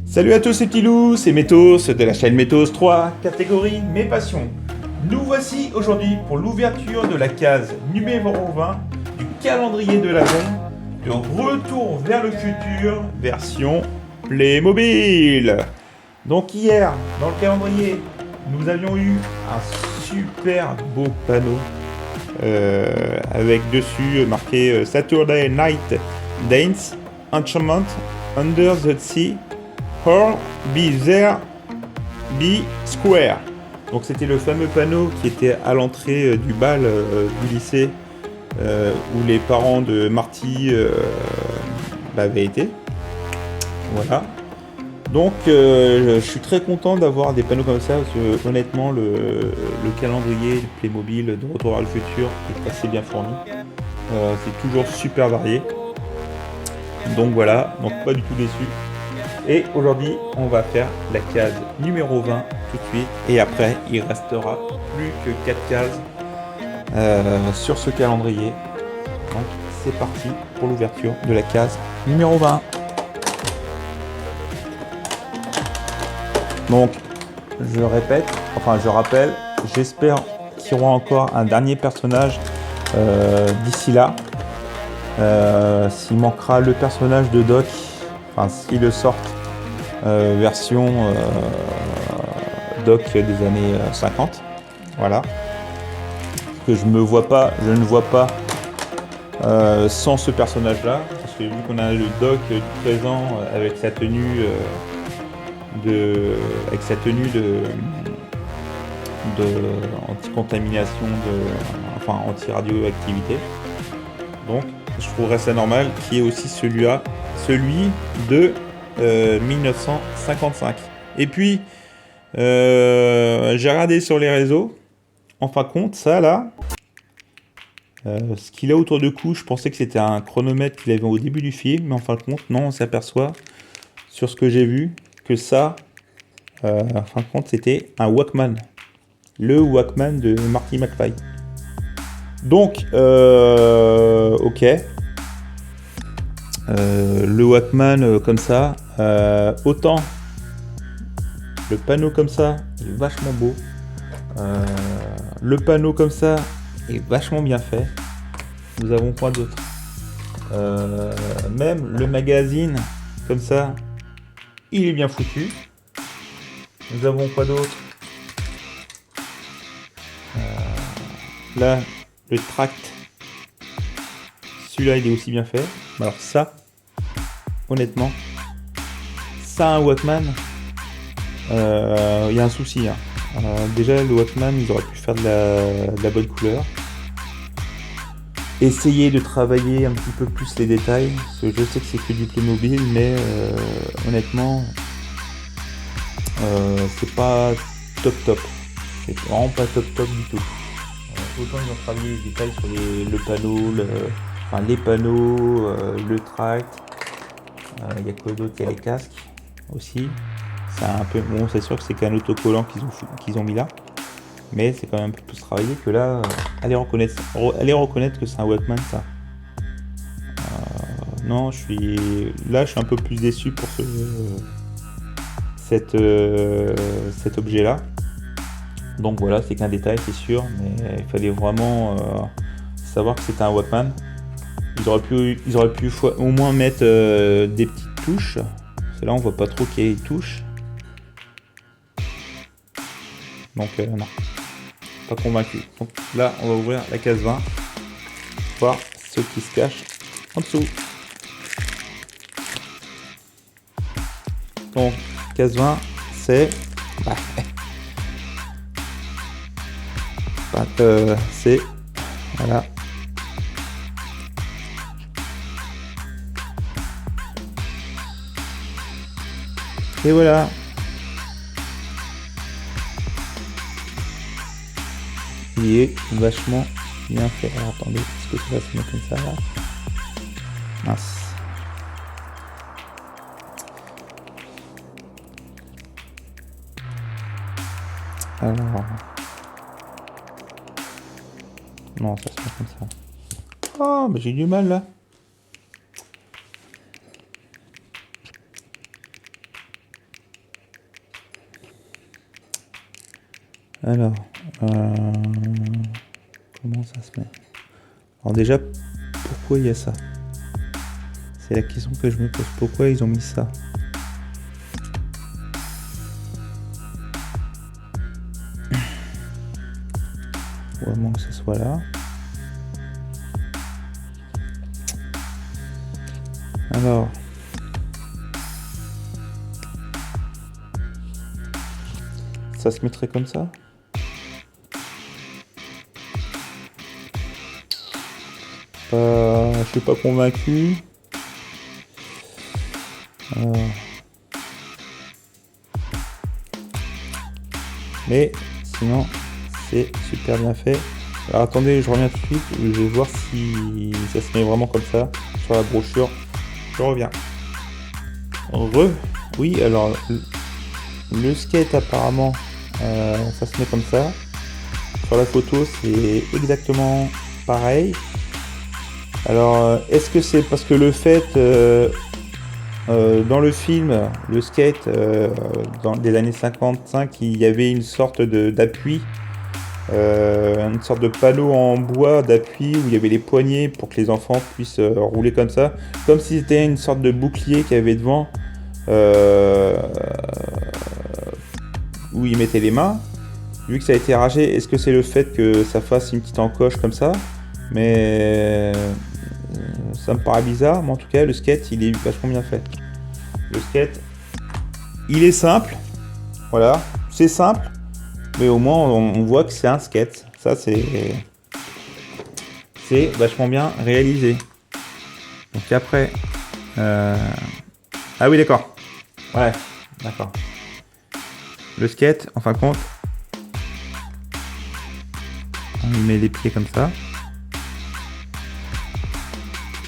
Salut à tous ces petits loups, c'est Métos de la chaîne Métos 3, catégorie Mes Passions. Nous voici aujourd'hui pour l'ouverture de la case numéro 20 du calendrier de l'Avent, de Retour vers le futur, version Playmobil. Donc hier, dans le calendrier, nous avions eu un super beau panneau avec dessus marqué Saturday Night Dance Enchantment Under the Sea. Or be there, be square. Donc c'était le fameux panneau qui était à l'entrée du bal du lycée où les parents de Marty avaient été. Voilà. Donc je suis très content d'avoir des panneaux comme ça parce que honnêtement le calendrier le Playmobil de Retour vers le futur est assez bien fourni. C'est toujours super varié. Donc voilà, donc pas du tout déçu. Et aujourd'hui, on va faire la case numéro 20 tout de suite. Et après, il restera plus que 4 cases sur ce calendrier. Donc, c'est parti pour l'ouverture de la case numéro 20. Donc, je rappelle, j'espère qu'il y aura encore un dernier personnage d'ici là. S'il manquera le personnage de Doc, s'ils le sortent version Doc des années 50, voilà. Que je ne vois pas sans ce personnage-là, parce que vu qu'on a le Doc du présent avec sa tenue de anti-contamination, anti-radioactivité, donc je trouverais ça normal qu'il y ait aussi celui de 1955. Et puis, j'ai regardé sur les réseaux. En fin de compte, ça là, ce qu'il a autour de cou, je pensais que c'était un chronomètre qu'il avait au début du film, mais en fin de compte, non, on s'aperçoit sur ce que j'ai vu que ça, en fin de compte, c'était un Walkman, le Walkman de Marty McFly. Donc, ok. Le Walkman comme ça, autant le panneau comme ça est vachement beau, le panneau comme ça est vachement bien fait. Nous avons quoi d'autre, même le magazine comme ça, il est bien foutu. Nous avons quoi d'autre, là le tract, celui-là il est aussi bien fait. Alors ça, honnêtement, ça un Walkman, il y a un souci, hein. Déjà le Walkman, ils auraient pu faire de la bonne couleur, essayer de travailler un petit peu plus les détails, parce que je sais que c'est que du Playmobil, mais honnêtement c'est pas top, c'est vraiment pas top du tout. Autant ils ont travaillé les détails sur le panneau, les panneaux, le tract, il y a quoi d'autre, il y a les casques aussi. C'est un peu, bon, c'est sûr que c'est qu'un autocollant qu'ils ont mis là, mais c'est quand même un peu plus travaillé que là. Allez reconnaître que c'est un Walkman, ça. Non, je suis un peu plus déçu pour cet objet là. Donc voilà, c'est qu'un détail, c'est sûr, mais il fallait vraiment savoir que c'était un Walkman. Ils auraient pu au moins mettre des petites touches. Parce que là, on voit pas trop qu'il y ait des touches. Donc non, pas convaincu. Donc là, on va ouvrir la case 20, voir ce qui se cache en dessous. Donc, case 20, c'est... c'est... Voilà. Et voilà. Il est vachement bien fait. Alors attendez, est-ce que ça va se mettre comme ça là? Mince. Alors... Non, ça se met comme ça. Oh, mais j'ai du mal là. Alors, comment ça se met? Alors déjà, pourquoi il y a ça? C'est la question que je me pose. Pourquoi ils ont mis ça? Ou à moins que ce soit là. Alors. Ça se mettrait comme ça? Je suis pas convaincu. Mais sinon, c'est super bien fait. Alors attendez, je reviens tout de suite. Je vais voir si ça se met vraiment comme ça sur la brochure. Je reviens. Oui, alors le skate apparemment, ça se met comme ça. Sur la photo, c'est exactement pareil. Alors, est-ce que c'est parce que le fait, dans le film, le skate, dans les années 55, il y avait une sorte d'appui, une sorte de panneau en bois d'appui où il y avait les poignées pour que les enfants puissent rouler comme ça, comme si c'était une sorte de bouclier qu'il y avait devant, où ils mettaient les mains. Vu que ça a été arraché, est-ce que c'est le fait que ça fasse une petite encoche comme ça? Mais ça me paraît bizarre, mais en tout cas le skate il est vachement bien fait. Le skate il est simple, voilà, c'est simple, mais au moins on voit que c'est un skate. Ça c'est vachement bien réalisé. Donc après, ah oui d'accord, ouais d'accord. Le skate en fin de compte, on met les pieds comme ça.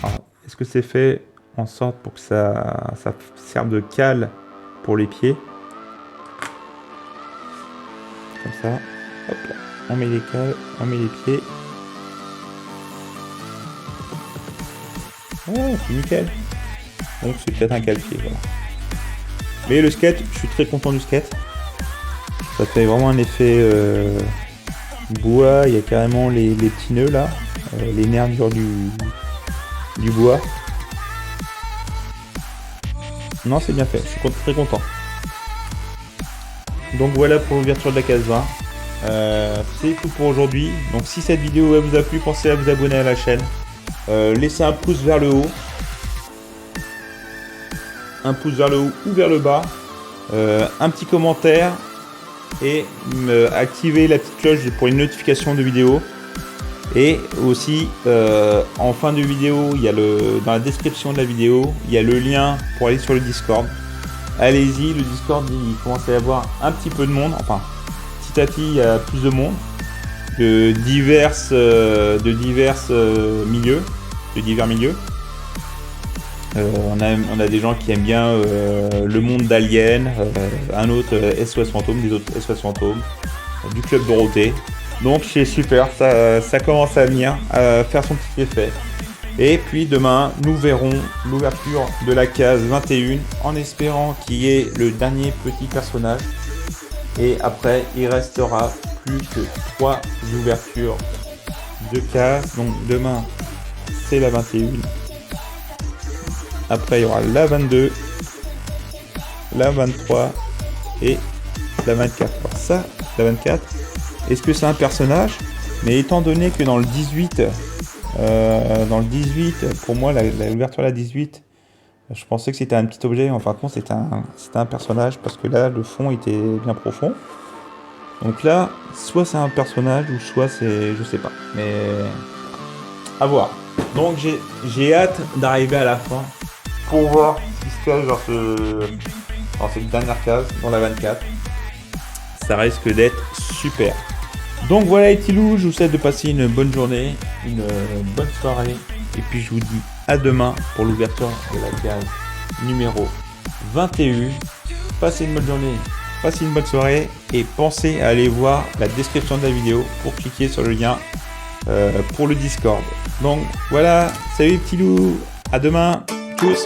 Alors, est-ce que c'est fait en sorte pour que ça serve de cale pour les pieds? Comme ça. Hop là. On met les cales, on met les pieds. Ouais, c'est nickel. Donc c'est peut-être un cale-pied, voilà. Mais le skate, je suis très content du skate. Ça fait vraiment un effet bois. Il y a carrément les petits nœuds là, les nervures du bois. Non, c'est bien fait, je suis très content. Donc voilà pour l'ouverture de la case 20. C'est tout pour aujourd'hui. Donc si cette vidéo vous a plu, pensez à vous abonner à la chaîne. Laissez un pouce vers le haut. Un pouce vers le haut ou vers le bas. Un petit commentaire. Et activer la petite cloche pour une notification de vidéo. Et aussi en fin de vidéo, il y a dans la description de la vidéo, il y a le lien pour aller sur le Discord. Allez-y, le Discord il commence à y avoir un petit peu de monde, enfin petit à petit il y a plus de monde, de divers milieux. On a des gens qui aiment bien le monde d'Alien, un autre SOS Fantôme, des autres SOS Fantôme, du Club Dorothée. Donc c'est super, ça commence à venir, à faire son petit effet. Et puis demain, nous verrons l'ouverture de la case 21 en espérant qu'il y ait le dernier petit personnage. Et après, il restera plus que 3 ouvertures de cases. Donc demain, c'est la 21. Après, il y aura la 22, la 23 et la 24. Alors ça, la 24, est-ce que c'est un personnage? Mais étant donné que dans le 18, pour moi, l'ouverture à la 18, je pensais que c'était un petit objet. En fin de compte, c'était un personnage parce que là, le fond était bien profond. Donc là, soit c'est un personnage ou soit c'est, je sais pas. Mais à voir. Donc j'ai hâte d'arriver à la fin pour voir ce qui se cache dans cette dernière case, dans la 24. Ça risque d'être super. Donc voilà les petits loups, je vous souhaite de passer une bonne journée, une bonne soirée. Et puis je vous dis à demain pour l'ouverture de la case numéro 21. Passez une bonne journée, passez une bonne soirée et pensez à aller voir la description de la vidéo pour cliquer sur le lien pour le Discord. Donc voilà, salut les petits loups, à demain, tchuss.